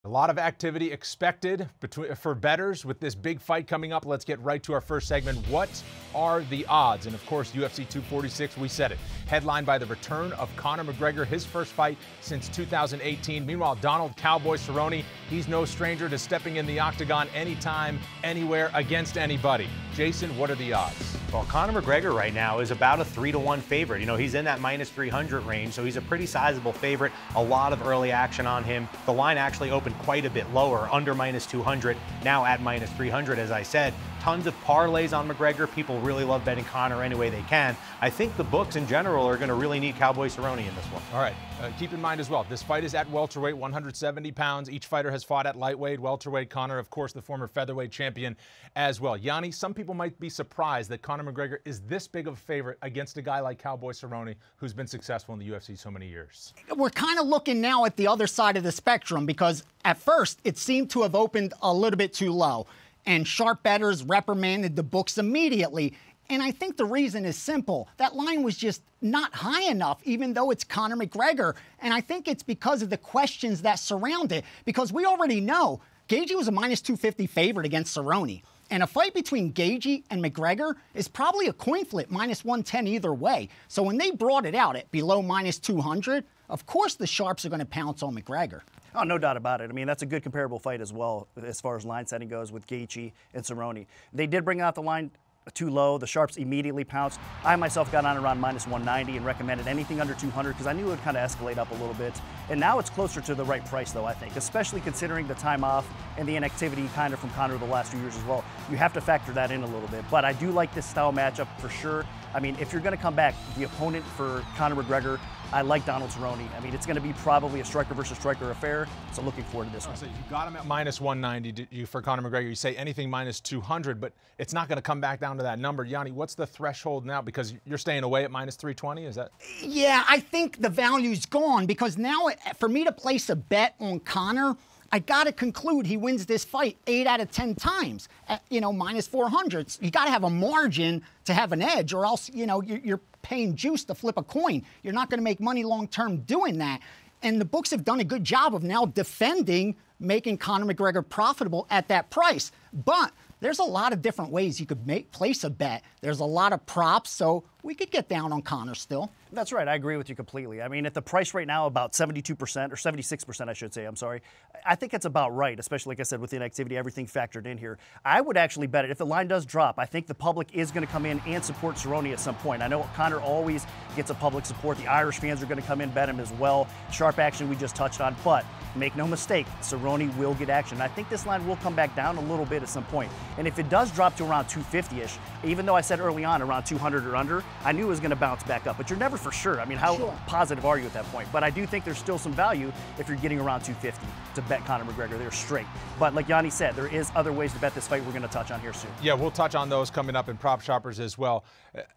A lot of activity expected for bettors with this big fight coming up. Let's get right to our first segment. What are the odds? And of course, UFC 246, we said it. Headlined by the return of Conor McGregor, his first fight since 2018. Meanwhile, Donald "Cowboy" Cerrone, he's no stranger to stepping in the octagon anytime, anywhere, against anybody. Jason, what are the odds? Well, Conor McGregor right now is about a 3-to-1 favorite. You know, he's in that minus 300 range, so he's a pretty sizable favorite. A lot of early action on him. The line actually opened quite a bit lower, under minus 200, now at minus 300, as I said. Tons of parlays on McGregor. People really love betting Conor any way they can. I think the books in general are going to really need Cowboy Cerrone in this one. All right. Keep in mind as well, this fight is at welterweight, 170 pounds. Each fighter has fought at lightweight, welterweight. Conor, of course, the former featherweight champion as well. Yanni, some people might be surprised that Conor McGregor is this big of a favorite against a guy like Cowboy Cerrone, who's been successful in the UFC so many years. We're kind of looking now at the other side of the spectrum because at first it seemed to have opened a little bit too low, and sharp bettors reprimanded the books immediately. And I think the reason is simple. That line was just not high enough, even though it's Conor McGregor. And I think it's because of the questions that surround it. Because we already know Gaethje was a minus 250 favorite against Cerrone. And a fight between Gaethje and McGregor is probably a coin flip, minus 110 either way. So when they brought it out at below minus 200, of course the sharps are going to pounce on McGregor. Oh, no doubt about it. I mean, that's a good comparable fight as well as far as line setting goes with Gaethje and Cerrone. They did bring out the line too low. The sharps immediately pounced. I myself got on around minus 190 and recommended anything under 200 because I knew it would kind of escalate up a little bit. And now it's closer to the right price, though, I think, especially considering the time off and the inactivity kind of from Conor the last few years as well. You have to factor that in a little bit. But I do like this style matchup for sure. I mean, if you're going to come back, the opponent for Conor McGregor, I like Donald Cerrone. I mean, it's going to be probably a striker versus striker affair, so looking forward to this one. So you got him at minus 190 for Conor McGregor. You say anything minus 200, but it's not going to come back down to that number. Yanni, what's the threshold now? Because you're staying away at minus 320, is that? Yeah, I think the value's gone because now for me to place a bet on Conor, I got to conclude he wins this fight 8 out of 10 times at, minus 400. You got to have a margin to have an edge, or else, you're paying juice to flip a coin. You're not going to make money long-term doing that. And the books have done a good job of now defending making Conor McGregor profitable at that price. But there's a lot of different ways you could place a bet. There's a lot of props, so we could get down on Conor still. That's right. I agree with you completely. I mean, at the price right now, about 72% or 76%, I should say, I'm sorry. I think it's about right, especially, like I said, with the inactivity, everything factored in here. I would actually bet it. If the line does drop, I think the public is going to come in and support Cerrone at some point. I know Conor always gets a public support. The Irish fans are going to come in, bet him as well. Sharp action we just touched on, but make no mistake, Cerrone will get action. I think this line will come back down a little bit at some point. And if it does drop to around 250-ish, even though I said early on around 200 or under, I knew it was going to bounce back up. But you're never for sure. I mean, how positive are you at that point? But I do think there's still some value if you're getting around 250 to bet Conor McGregor. They're straight. But like Yanni said, there is other ways to bet this fight we're going to touch on here soon. Yeah, we'll touch on those coming up in Prop Shoppers as well.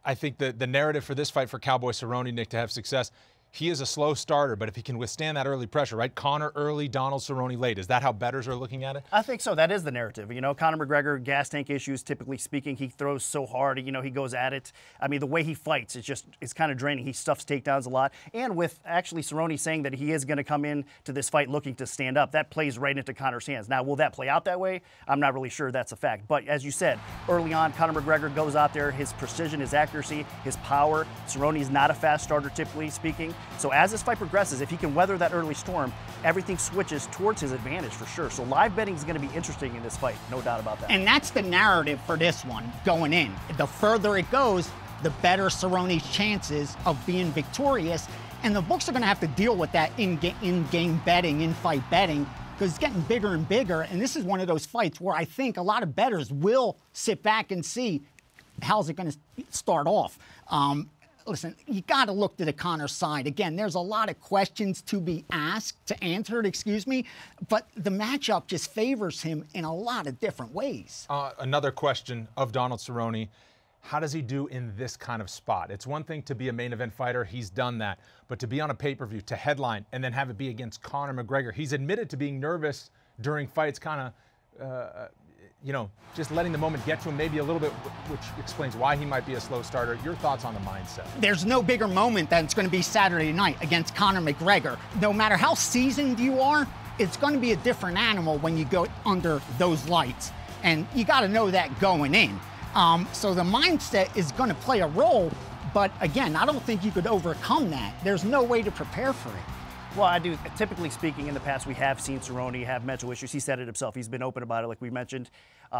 I think the narrative for this fight for Cowboy Cerrone, Nick, to have success, he is a slow starter, but if he can withstand that early pressure, right? Conor early, Donald Cerrone late. Is that how bettors are looking at it? I think so. That is the narrative. Conor McGregor, gas tank issues, typically speaking. He throws so hard, he goes at it. I mean, the way he fights, it's kind of draining. He stuffs takedowns a lot. And with actually Cerrone saying that he is going to come in to this fight looking to stand up, that plays right into Conor's hands. Now, will that play out that way? I'm not really sure that's a fact. But as you said, early on, Conor McGregor goes out there, his precision, his accuracy, his power. Cerrone's not a fast starter, typically speaking. So as this fight progresses, if he can weather that early storm, everything switches towards his advantage for sure. So live betting is going to be interesting in this fight, no doubt about that. And that's the narrative for this one going in. The further it goes, the better Cerrone's chances of being victorious. And the books are going to have to deal with that in-game betting, in-fight betting, because it's getting bigger and bigger. And this is one of those fights where I think a lot of bettors will sit back and see how's it going to start off. Listen, you got to look to the Conor side. Again, there's a lot of questions to be asked, to answered, but the matchup just favors him in a lot of different ways. Another question of Donald Cerrone. How does he do in this kind of spot? It's one thing to be a main event fighter. He's done that. But to be on a pay-per-view, to headline, and then have it be against Conor McGregor. He's admitted to being nervous during fights, kind of just letting the moment get to him maybe a little bit, which explains why he might be a slow starter. Your thoughts on the mindset? There's no bigger moment than it's going to be Saturday night against Conor McGregor. No matter how seasoned you are, it's going to be a different animal when you go under those lights. And you got to know that going in. So the mindset is going to play a role, but again, I don't think you could overcome that. There's no way to prepare for it. Well, I do. Typically speaking, in the past, we have seen Cerrone have mental issues. He said it himself. He's been open about it, like we mentioned.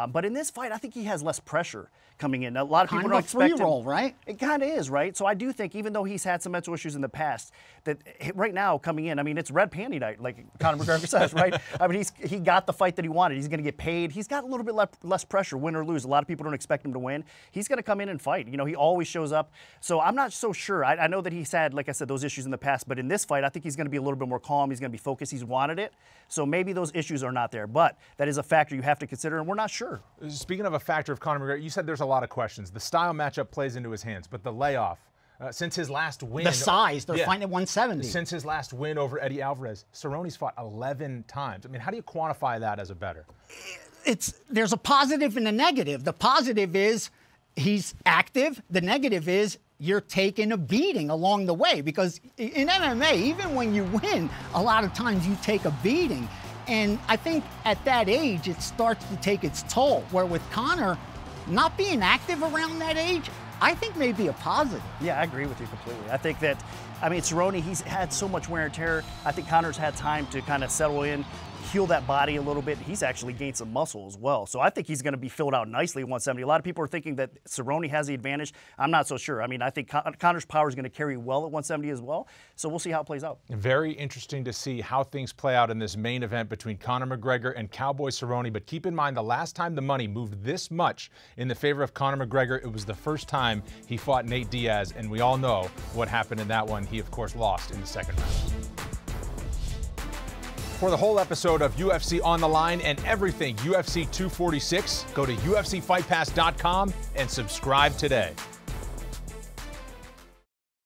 But in this fight, I think he has less pressure coming in. A lot of people don't expect him. Kind of a free roll, right? It kind of is, right? So I do think, even though he's had some mental issues in the past, that right now coming in, I mean, it's red panty night, like Conor McGregor says, right? I mean, he got the fight that he wanted. He's going to get paid. He's got a little bit less pressure, win or lose. A lot of people don't expect him to win. He's going to come in and fight. You know, he always shows up. So I'm not so sure. I know that he's had, like I said, those issues in the past, but in this fight, I think he's going to be a little bit more calm. He's going to be focused. He's wanted it. So maybe those issues are not there, but that is a factor you have to consider, and we're not sure. Speaking of a factor of Conor McGregor, you said there's a lot of questions. The style matchup plays into his hands, but the layoff, since his last win. The size, they're fighting at 170. Since his last win over Eddie Alvarez, Cerrone's fought 11 times. I mean, how do you quantify that as a bettor? There's a positive and a negative. The positive is he's active. The negative is you're taking a beating along the way, because in MMA, even when you win, a lot of times you take a beating. And I think at that age, it starts to take its toll, where with Conor not being active around that age, I think may be a positive. Yeah, I agree with you completely. I think that, I mean, Cerrone, he's had so much wear and tear. I think Conor's had time to kind of settle in, heal that body a little bit. He's actually gained some muscle as well. So I think he's going to be filled out nicely at 170. A lot of people are thinking that Cerrone has the advantage. I'm not so sure. I mean, I think Conor's power is going to carry well at 170 as well. So we'll see how it plays out. Very interesting to see how things play out in this main event between Conor McGregor and Cowboy Cerrone. But keep in mind, the last time the money moved this much in the favor of Conor McGregor, it was the first time he fought Nate Diaz. And we all know what happened in that one. He, of course, lost in the second round. For the whole episode of UFC On the Line and everything UFC 246, go to UFCFightPass.com and subscribe today.